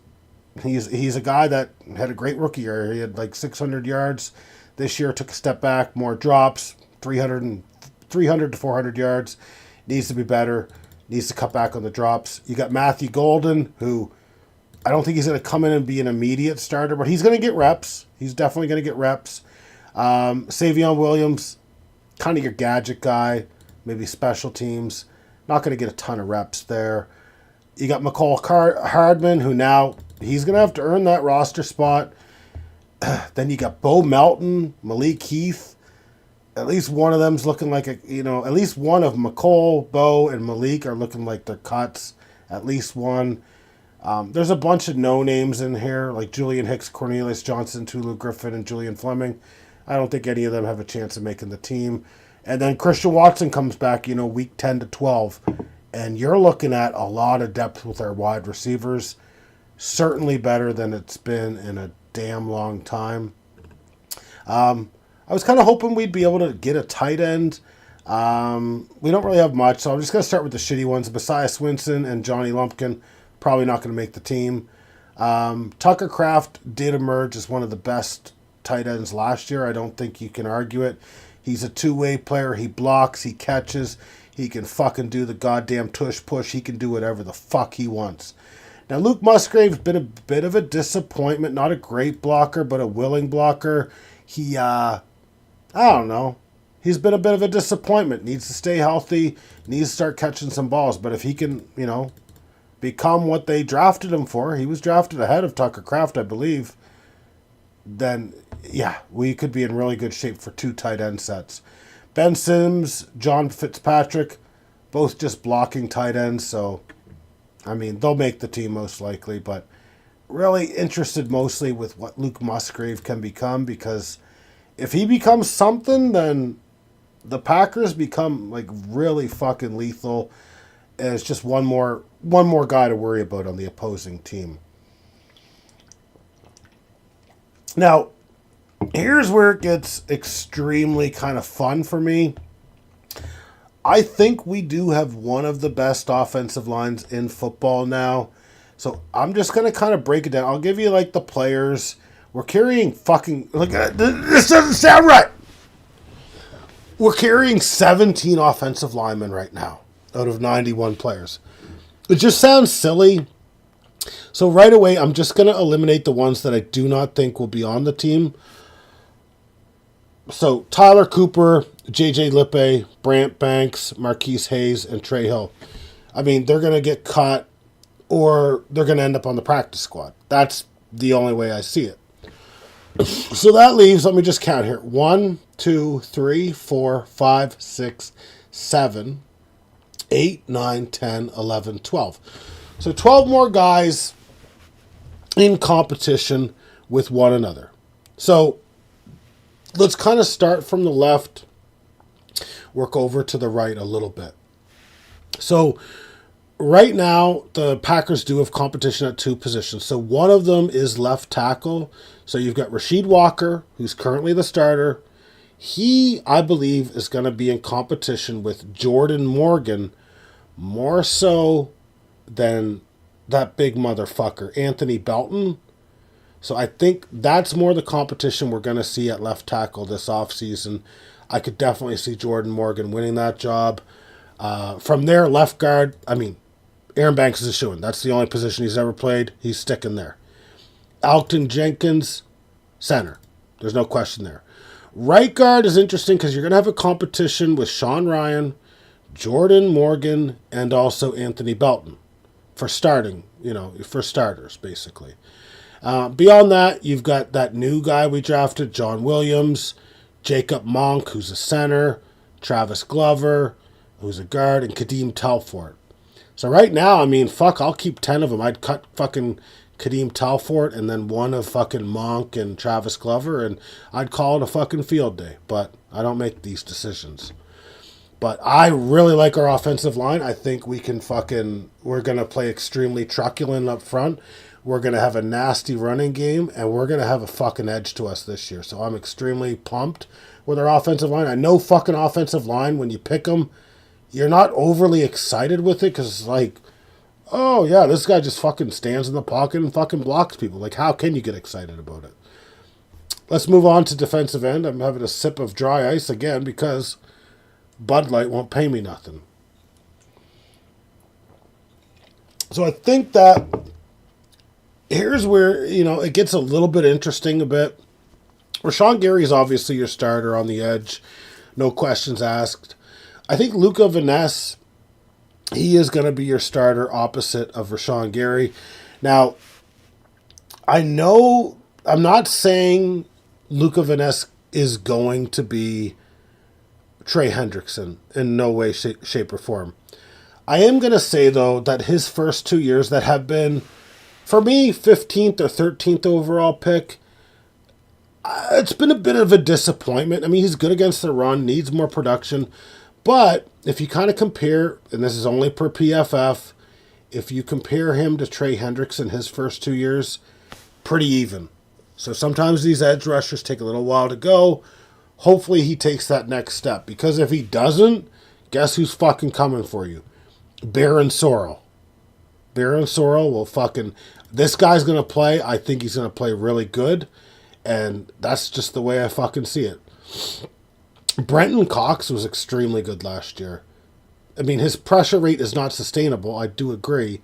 he's a guy that had a great rookie year. He had like 600 yards. This year took a step back, more drops, 300 to 400 yards. Needs to be better. Needs to cut back on the drops. You got Matthew Golden, who I don't think he's going to come in and be an immediate starter, but he's going to get reps. He's definitely going to get reps. Savion Williams, kind of your gadget guy, maybe special teams. Not going to get a ton of reps there. You got McCall Hardman, who now he's going to have to earn that roster spot. Then you got Bo Melton, Malik Heath. At least one of them's looking like at least one of McCole, Bo, and Malik are looking like they're cuts. At least one. There's a bunch of no names in here, like Julian Hicks, Cornelius Johnson, Tulu Griffin, and Julian Fleming. I don't think any of them have a chance of making the team. And then Christian Watson comes back, week 10 to 12. And you're looking at a lot of depth with our wide receivers. Certainly better than it's been in a damn long time. I was kind of hoping we'd be able to get a tight end. We don't really have much, so I'm just going to start with the shitty ones. Messiah Swinson and Johnny Lumpkin, probably not going to make the team. Tucker Kraft did emerge as one of the best tight ends last year. I don't think you can argue it. He's a two-way player. He blocks. He catches. He can fucking do the goddamn tush push. He can do whatever the fuck he wants. Now, Luke Musgrave's been a bit of a disappointment. Not a great blocker, but a willing blocker. He, I don't know. He's been a bit of a disappointment. Needs to stay healthy. Needs to start catching some balls. But if he can, become what they drafted him for, he was drafted ahead of Tucker Kraft, I believe, then, yeah, we could be in really good shape for two tight end sets. Ben Sims, John Fitzpatrick, both just blocking tight ends, so, they'll make the team most likely, but really interested mostly with what Luke Musgrave can become, because if he becomes something, then the Packers become, really fucking lethal, and it's just one more guy to worry about on the opposing team. Now, here's where it gets extremely kind of fun for me. I think we do have one of the best offensive lines in football now. So I'm just going to kind of break it down. I'll give you the players. We're carrying this doesn't sound right. We're carrying 17 offensive linemen right now out of 91 players. It just sounds silly. So right away, I'm just going to eliminate the ones that I do not think will be on the team. So Tyler Cooper, J.J. Lippe, Brant Banks, Marquise Hayes, and Trey Hill. They're going to get cut or they're going to end up on the practice squad. That's the only way I see it. So that leaves, let me just count here. 1, 2, 3, 4, 5, 6, 7, 8, 9, 10, 11, 12. So 12 more guys in competition with one another. So let's kind of start from the left, work over to the right a little bit. So right now, the Packers do have competition at two positions. So one of them is left tackle. So you've got Rasheed Walker, who's currently the starter. He, I believe, is going to be in competition with Jordan Morgan, more so than that big motherfucker, Anthony Belton. So I think that's more the competition we're going to see at left tackle this offseason. I could definitely see Jordan Morgan winning that job. From there, left guard, Aaron Banks is a shoo-in. That's the only position he's ever played. He's sticking there. Alton Jenkins, center. There's no question there. Right guard is interesting because you're going to have a competition with Sean Ryan, Jordan Morgan, and also Anthony Belton for starting, for starters, basically. Beyond that, you've got that new guy we drafted, John Williams, Jacob Monk, who's a center, Travis Glover, who's a guard, and Kadeem Telfort. So right now, I'll keep 10 of them. I'd cut fucking Kadeem Telfort and then one of fucking Monk and Travis Glover, and I'd call it a fucking field day. But I don't make these decisions. But I really like our offensive line. I think we're going to play extremely truculent up front. We're going to have a nasty running game, and we're going to have a fucking edge to us this year. So I'm extremely pumped with our offensive line. I know fucking offensive line, when you pick them, you're not overly excited with it because it's oh, yeah, this guy just fucking stands in the pocket and fucking blocks people. How can you get excited about it? Let's move on to defensive end. I'm having a sip of dry ice again because Bud Light won't pay me nothing. So I think that here's where, it gets a little bit interesting a bit. Rashawn Gary's obviously your starter on the edge. No questions asked. I think Luca Vaness, he is going to be your starter opposite of Rashawn Gary. Now, I'm not saying Luca Vaness is going to be Trey Hendrickson in no way, shape, or form. I am going to say, though, that his first 2 years that have been, for me, 15th or 13th overall pick, it's been a bit of a disappointment. I mean, he's good against the run, needs more production. But if you kind of compare, and this is only per PFF, if you compare him to Trey Hendrickson his first 2 years, pretty even. So sometimes these edge rushers take a little while to go. Hopefully he takes that next step. Because if he doesn't, guess who's fucking coming for you? Baron Sorrell. Baron Sorrell will fucking... This guy's going to play. I think he's going to play really good. And that's just the way I fucking see it. Brenton Cox was extremely good last year. I mean, his pressure rate is not sustainable. I do agree.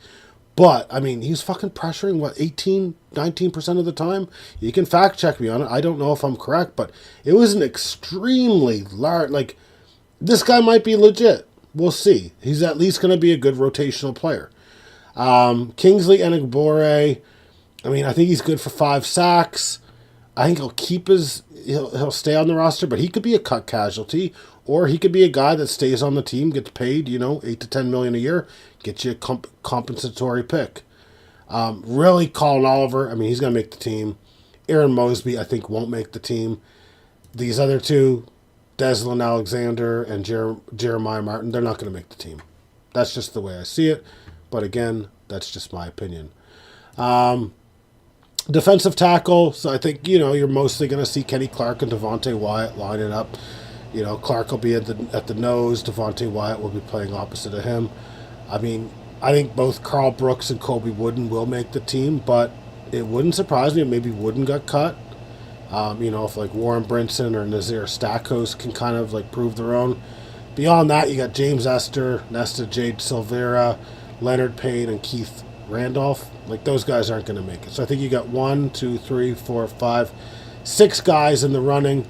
But, I mean, he's fucking pressuring, 19% of the time? You can fact check me on it. I don't know if I'm correct, but it was an extremely large... this guy might be legit. We'll see. He's at least going to be a good rotational player. Kingsley Enagbare, I mean, I think he's good for 5 sacks. I think he'll stay on the roster, but he could be a cut casualty, or he could be a guy that stays on the team, gets paid, $8 to $10 million a year, get you a compensatory pick. Really, Colin Oliver, I mean, he's going to make the team. Aaron Mosby, I think, won't make the team. These other two, Deslin Alexander and Jeremiah Martin, they're not going to make the team. That's just the way I see it. But again, that's just my opinion. Defensive tackle, so I think, you're mostly going to see Kenny Clark and Devontae Wyatt lining up. Clark will be at the nose. Devontae Wyatt will be playing opposite of him. I mean, I think both Carl Brooks and Kobe Wooden will make the team, but it wouldn't surprise me if maybe Wooden got cut. If Warren Brinson or Nazir Stackhouse can kind of prove their own. Beyond that, you got James Esther, Nesta Jade Silvera, Leonard Payne, and Keith Randolph. Those guys aren't going to make it. So I think you got 1, 2, 3, 4, 5, 6 guys in the running.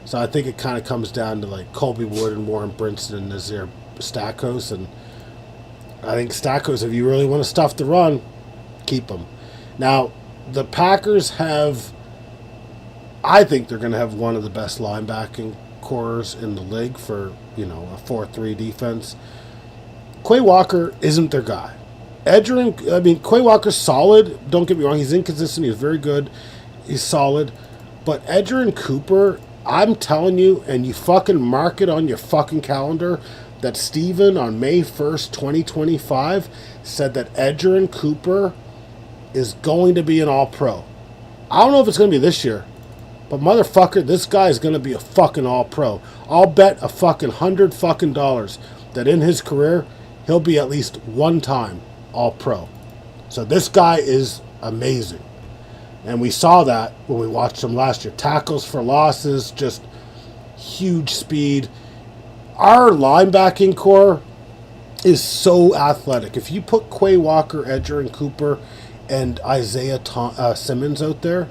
So I think it kind of comes down to Colby Wood and Warren Brinson and Nazir Stackhouse. And I think Stackhouse, if you really want to stuff the run, keep him. Now, the Packers I think they're going to have one of the best linebacking cores in the league for, a 4-3 defense. Quay Walker isn't their guy. Quay Walker's solid. Don't get me wrong. He's inconsistent. He's very good. He's solid. But Edgerrin Cooper, I'm telling you, and you fucking mark it on your fucking calendar, that Steven on May 1st, 2025, said that Edgerrin Cooper is going to be an All-Pro. I don't know if it's going to be this year, but motherfucker, this guy is going to be a fucking All-Pro. I'll bet a fucking $100 that in his career, he'll be at least one time All-Pro. So this guy is amazing. And we saw that when we watched him last year. Tackles for losses, just huge speed. Our linebacking core is so athletic. If you put Quay Walker, Edgerrin Cooper, and Isaiah Simmons out there,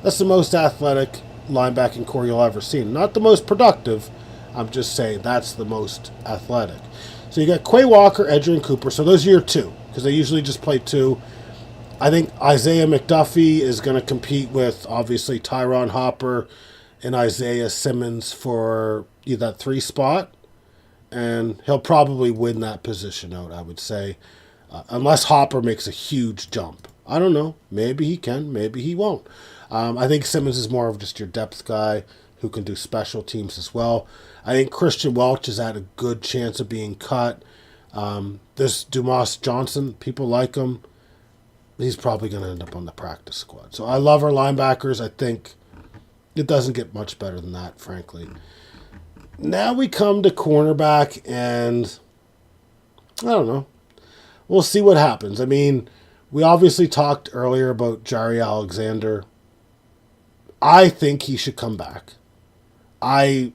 that's the most athletic linebacking core you'll ever see. Not the most productive. I'm just saying that's the most athletic. So you got Quay Walker, Edgerrin Cooper. So those are your 2, because they usually just play 2. I think Isaiah McDuffie is going to compete with, obviously, Tyron Hopper and Isaiah Simmons for that 3 spot. And he'll probably win that position out, I would say. Unless Hopper makes a huge jump. I don't know. Maybe he can. Maybe he won't. I think Simmons is more of just your depth guy who can do special teams as well. I think Christian Welch has had a good chance of being cut. This Dumas Johnson, people like him. He's probably going to end up on the practice squad. So I love our linebackers. I think it doesn't get much better than that, frankly. Now we come to cornerback, and I don't know. We'll see what happens. I mean, we obviously talked earlier about Jari Alexander. I think he should come back. I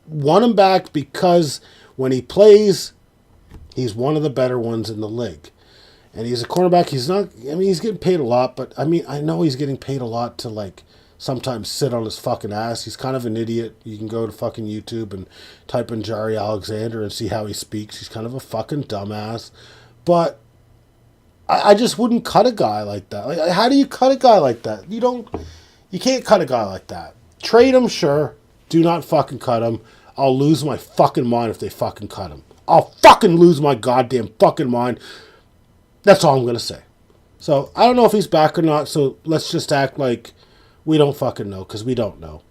want him back because when he plays, he's one of the better ones in the league. And he's a cornerback. He's getting paid a lot, but I know he's getting paid a lot to sometimes sit on his fucking ass. He's kind of an idiot. You can go to fucking YouTube and type in Jari Alexander and see how he speaks. He's kind of a fucking dumbass. But I just wouldn't cut a guy like that. How do you cut a guy like that? You can't cut a guy like that. Trade him, sure. Do not fucking cut him. I'll lose my fucking mind if they fucking cut him. I'll fucking lose my goddamn fucking mind. That's all I'm going to say. So, I don't know if he's back or not, so let's just act like we don't fucking know, because we don't know.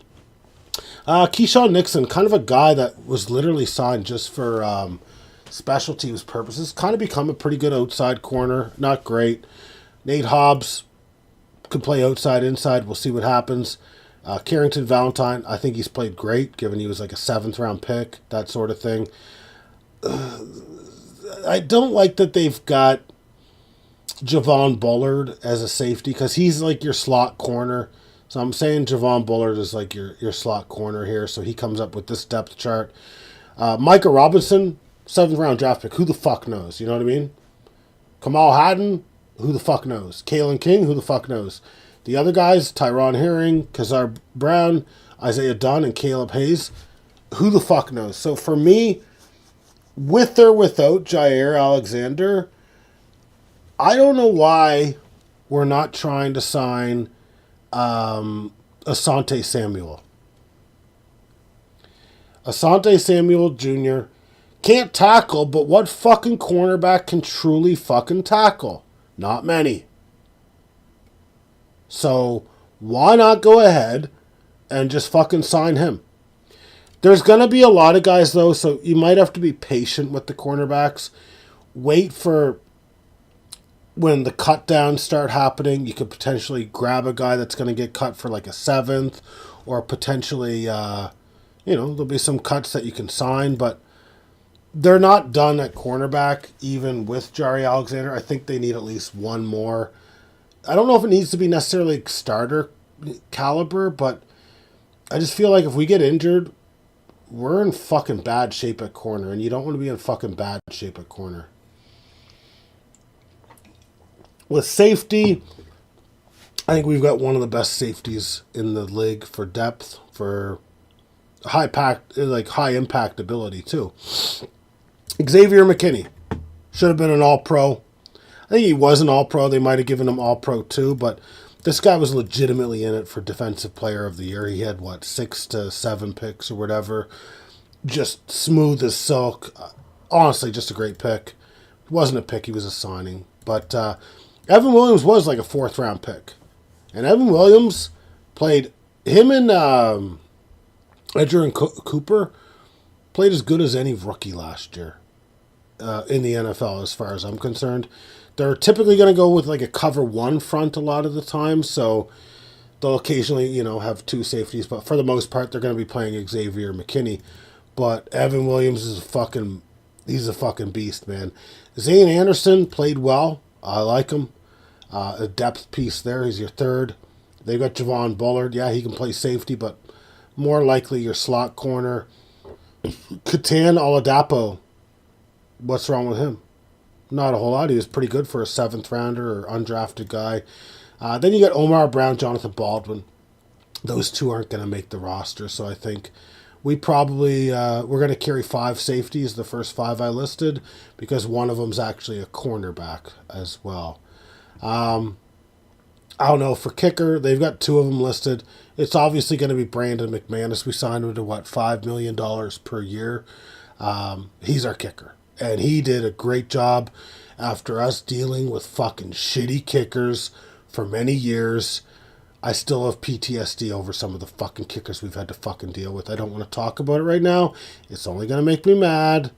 Keyshawn Nixon, kind of a guy that was literally signed just for special teams purposes. Kind of become a pretty good outside corner. Not great. Nate Hobbs could play outside, inside. We'll see what happens. Carrington Valentine, I think he's played great, given he was like a 7th-round pick, that sort of thing. I don't like that they've got Javon Bullard as a safety, because he's like your slot corner. So I'm saying Javon Bullard is like your slot corner here, so he comes up with this depth chart. Micah Robinson, 7th-round draft pick. Who the fuck knows? You know what I mean? Kamal Haddon, who the fuck knows? Kalen King, who the fuck knows? The other guys, Tyron Herring, Kazar Brown, Isaiah Dunn, and Caleb Hayes, who the fuck knows? So for me, with or without Jair Alexander, I don't know why we're not trying to sign Asante Samuel. Asante Samuel Jr. can't tackle, but what fucking cornerback can truly fucking tackle? Not many. So why not go ahead and just fucking sign him? There's going to be a lot of guys, though, so you might have to be patient with the cornerbacks. Wait for when the cut downs start happening. You could potentially grab a guy that's going to get cut for like a 7th, or potentially, there'll be some cuts that you can sign, but they're not done at cornerback, even with Jari Alexander. I think they need at least one more. I don't know if it needs to be necessarily starter caliber, but I just feel like if we get injured, we're in fucking bad shape at corner, and you don't want to be in fucking bad shape at corner. With safety, I think we've got one of the best safeties in the league for depth, for high impact ability too. Xavier McKinney should have been an All-Pro. I think he was an All-Pro. They might have given him All-Pro too, but this guy was legitimately in it for Defensive Player of the Year. He had, 6 to 7 picks or whatever. Just smooth as silk. Honestly, just a great pick. He wasn't a pick, he was a signing. But Evan Williams was like a 4th-round pick. And Evan Williams played, him and Edgerrin Cooper played as good as any rookie last year in the NFL, as far as I'm concerned. They're typically going to go with like a cover 1 front a lot of the time, so they'll occasionally, have 2 safeties, but for the most part, they're going to be playing Xavier McKinney. But Evan Williams is he's a fucking beast, man. Zane Anderson played well. I like him. A depth piece there. He's your 3rd. They've got Javon Bullard. Yeah, he can play safety, but more likely your slot corner. Katan Oladapo. What's wrong with him? Not a whole lot. He was pretty good for a 7th-rounder or undrafted guy. Then you got Omar Brown, Jonathan Baldwin. Those 2 aren't going to make the roster, so I think we probably we're going to carry 5 safeties, the first 5 I listed, because one of them's actually a cornerback as well. I don't know, for kicker, they've got 2 of them listed. It's obviously going to be Brandon McManus. We signed him to, $5 million per year. He's our kicker. And he did a great job after us dealing with fucking shitty kickers for many years. I still have PTSD over some of the fucking kickers we've had to fucking deal with. I don't want to talk about it right now. It's only going to make me mad.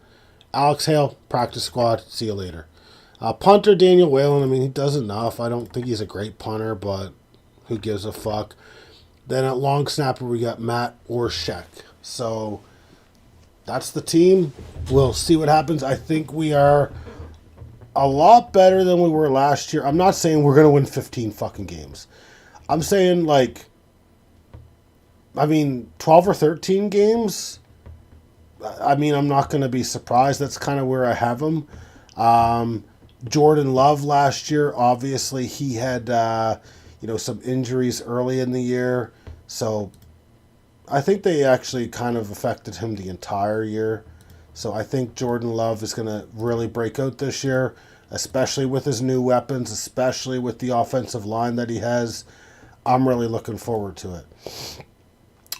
Alex Hale, practice squad. See you later. Punter, Daniel Whalen. He does enough. I don't think he's a great punter, but who gives a fuck? Then at long snapper, we got Matt Orshek. So that's the team. We'll see what happens. I think we are a lot better than we were last year. I'm not saying we're going to win 15 fucking games. I'm saying 12 or 13 games. I'm not going to be surprised. That's kind of where I have them. Jordan Love last year, obviously he had, some injuries early in the year. So I think they actually kind of affected him the entire year. So I think Jordan Love is going to really break out this year, especially with his new weapons, especially with the offensive line that he has. I'm really looking forward to it.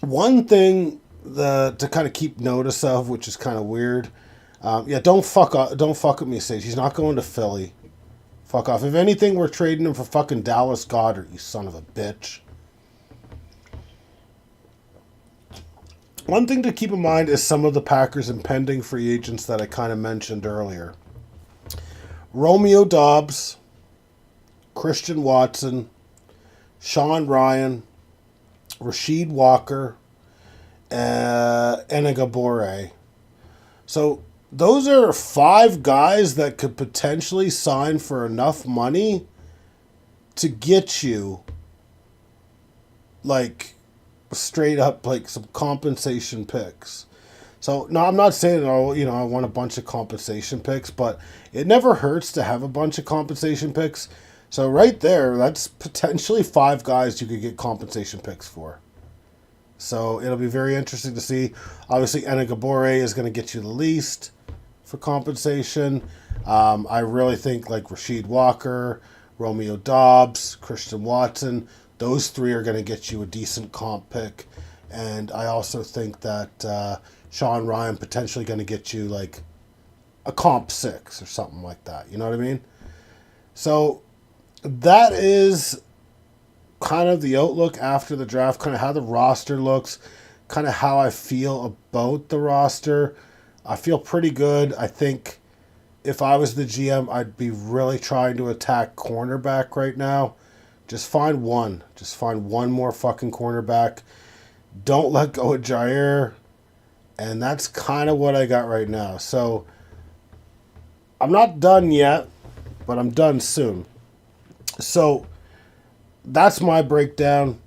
One thing to kind of keep notice of, which is kind of weird. Yeah, don't fuck with me, Sage. He's not going to Philly. Fuck off. If anything, we're trading him for fucking Dallas Goedert, you son of a bitch. One thing to keep in mind is some of the Packers' impending free agents that I kind of mentioned earlier. Romeo Doubs, Christian Watson, Sean Ryan, Rasheed Walker, Enegabore. So those are 5 guys that could potentially sign for enough money to get you, like, straight up, like, some compensation picks. So, no, I'm not saying, oh, you know, I want a bunch of compensation picks, but it never hurts to have a bunch of compensation picks. So right there, that's potentially 5 guys you could get compensation picks for. So it'll be very interesting to see. Obviously, Enegabore is going to get you the least for compensation. I really think like Rasheed Walker, Romeo Doubs, Christian Watson, those 3 are going to get you a decent comp pick. And I also think that Sean Ryan potentially going to get you like a comp 6 or something like that. You know what I mean? So that is kind of the outlook after the draft, kind of how the roster looks, kind of how I feel about the roster. I feel pretty good. I think if I was the GM, I'd be really trying to attack cornerback right now. Just find one. Just find one more fucking cornerback. Don't let go of Jair. And that's kind of what I got right now. So I'm not done yet, but I'm done soon. So that's my breakdown.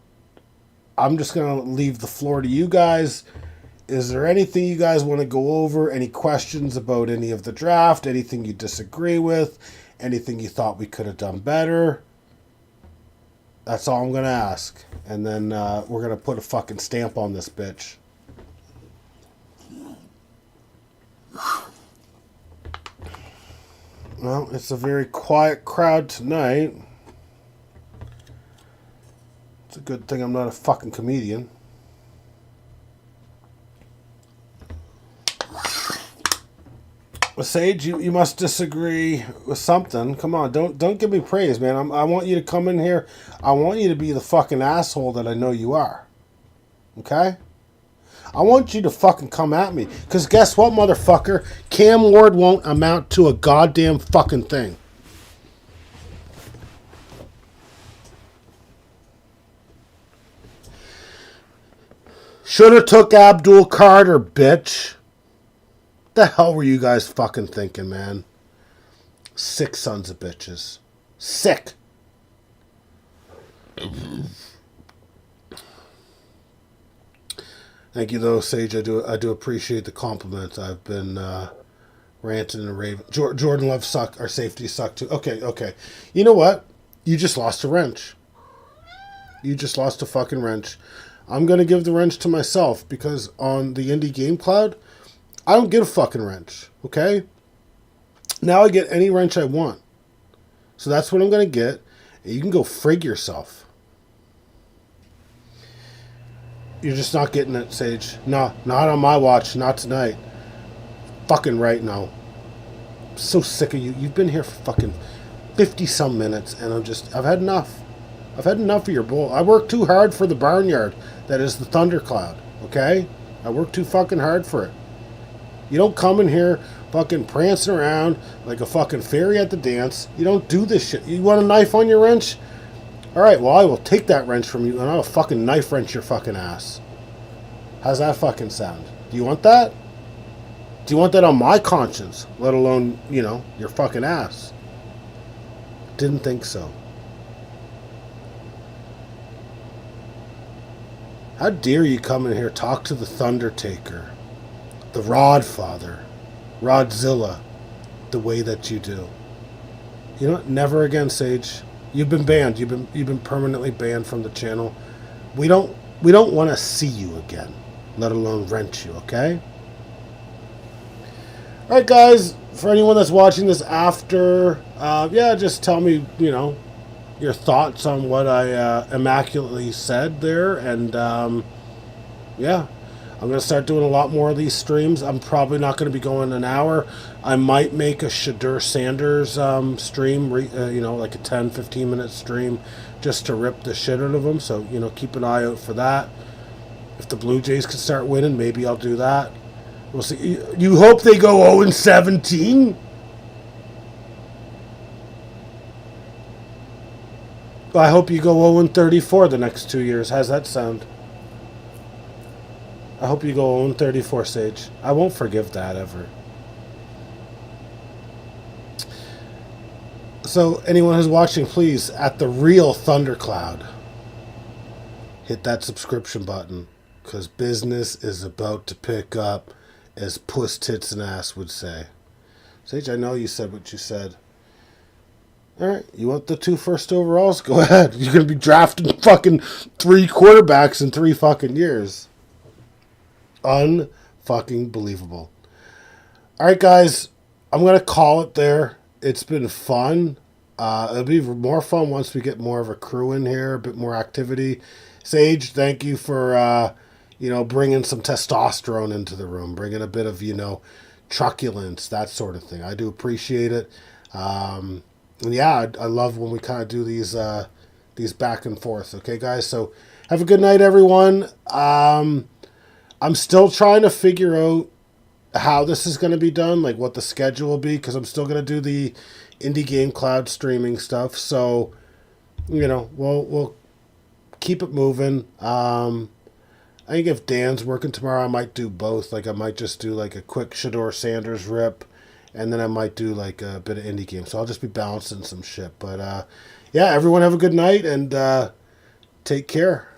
I'm just going to leave the floor to you guys. Is there anything you guys want to go over? Any questions about any of the draft? Anything you disagree with? Anything you thought we could have done better? That's all I'm going to ask. And then we're going to put a fucking stamp on this bitch. Well, it's a very quiet crowd tonight. It's a good thing I'm not a fucking comedian. Well, Sage, you must disagree with something. Come on, don't give me praise, man. I want you to come in here. I want you to be the fucking asshole that I know you are. Okay? I want you to fucking come at me. Because guess what, motherfucker? Cam Ward won't amount to a goddamn fucking thing. Shoulda took Abdul Carter, bitch. The hell were you guys fucking thinking, man? Sick sons of bitches. Sick. Thank you, though, Sage. I do appreciate the compliments. I've been ranting and raving. Jordan Love suck. Our safety suck too. Okay. You know what? You just lost a wrench. You just lost a fucking wrench. I'm going to give the wrench to myself because on the Indie Game Cloud, I don't get a fucking wrench, okay? Now I get any wrench I want. So that's what I'm going to get. And you can go frig yourself. You're just not getting it, Sage. No, not on my watch. Not tonight. Fucking right now. I'm so sick of you. You've been here for fucking 50-some minutes, and I've had enough. I've had enough of your bull. I work too hard for the barnyard that is the Thundercloud, okay? I work too fucking hard for it. You don't come in here fucking prancing around like a fucking fairy at the dance. You don't do this shit. You want a knife on your wrench? Alright, well, I will take that wrench from you and I'll fucking knife wrench your fucking ass. How's that fucking sound? Do you want that? Do you want that on my conscience? Let alone, your fucking ass. Didn't think so. How dare you come in here, talk to the Thundertaker, the Rodfather, Rodzilla, the way that you do. You know what? Never again, Sage. You've been banned. You've been permanently banned from the channel. We don't want to see you again, let alone rent you, okay? All right, guys. For anyone that's watching this after, just tell me, your thoughts on what I immaculately said there, and I'm going to start doing a lot more of these streams. I'm probably not going to be going an hour. I might make a Shadur Sanders stream, like a 10, 15-minute stream just to rip the shit out of them. So, keep an eye out for that. If the Blue Jays can start winning, maybe I'll do that. We'll see. You hope they go 0-17? I hope you go 0-34 the next 2 years. How's that sound? I hope you go 0-34, Sage. I won't forgive that ever. So, anyone who's watching, please, at the real Thundercloud, hit that subscription button, because business is about to pick up, as puss, tits, and ass would say. Sage, I know you said what you said. Alright, you want the 2 first overalls? Go ahead. You're going to be drafting fucking 3 quarterbacks in 3 fucking years. Unfucking believable. Alright, guys, I'm going to call it there. It's been fun. It'll be more fun once we get more of a crew in here, a bit more activity. Sage, thank you for, bringing some testosterone into the room, bringing a bit of, truculence, that sort of thing. I do appreciate it. And yeah, I love when we kind of do these back and forth. Okay, guys? So have a good night, everyone. I'm still trying to figure out how this is going to be done, like what the schedule will be, because I'm still going to do the Indie Game Cloud streaming stuff. So, we'll keep it moving. I think if Dan's working tomorrow, I might do both. Like, I might just do like a quick Shadur Sanders rip, and then I might do like a bit of indie game. So I'll just be balancing some shit. But yeah, everyone have a good night and take care.